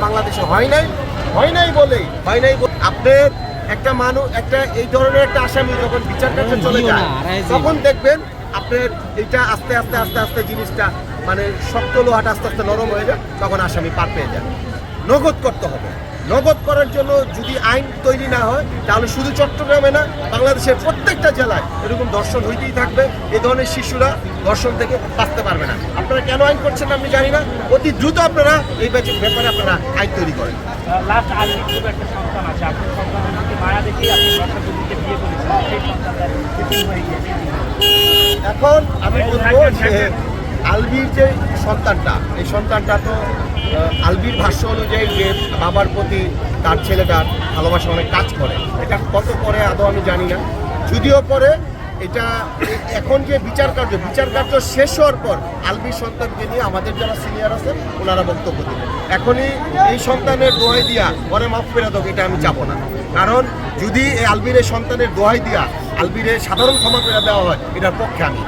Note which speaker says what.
Speaker 1: বাংলাদেশে হয় নাই বলেই আপনার একটা মানুষ একটা এই ধরনের একটা আসামি যখন বিচার কাছে চলে যায় তখন দেখবেন আপনার এটা আস্তে আস্তে আস্তে আস্তে জিনিসটা মানে শক্ত লোহাটা আস্তে আস্তে নরম হয়ে যায়, তখন আসামি পার পেয়ে যায়। নগদ করতে হবে। নগদ করার জন্য যদি আইন তৈরি না হয় তাহলে শুধু চট্টগ্রামে না, বাংলাদেশের প্রত্যেকটা জেলায় এরকম ধর্ষণ হইতেই থাকবে। এই ধরনের শিশুরা ধর্ষণ থেকে বাঁচতে পারবে না। আপনারা কেন আইন করছেন আমি জানি না, অতি দ্রুত আপনারা এই ব্যাপারে আপনারা আইন তৈরি করেন।
Speaker 2: লাস্ট আজকে খুব একটা সন্তান আছে, আপনার সন্তানের প্রতি মায়া দেখেই আপনি দর্শকদেরকে বিয়ে করেছেন, সেই সন্তানটা এতিম হয়ে গিয়েছে।
Speaker 1: এখন আমি বলবো যে আলবির যে সন্তানটা, এই সন্তানটা তো আলবির ভাষ্য অনুযায়ী যে বাবার প্রতি তার ছেলেটার ভালোবাসা অনেক কাজ করে। এটা কত পরে আদৌ আমি জানি না, যদিও পরে এটা এখন যে বিচার কার্য শেষ হওয়ার পর আলবির সন্তানকে নিয়ে আমাদের যারা সিনিয়র আছেন ওনারা বক্তব্য দিলেন। এখনই এই সন্তানের দোহাই দিয়া পরে মাফ করে দেবো এটা আমি চাবো না, কারণ যদি এই আলবির এই সন্তানের দোহাই দিয়া আলবির সাধারণ ক্ষমা করে দেওয়া হয় এটার পক্ষে আমি।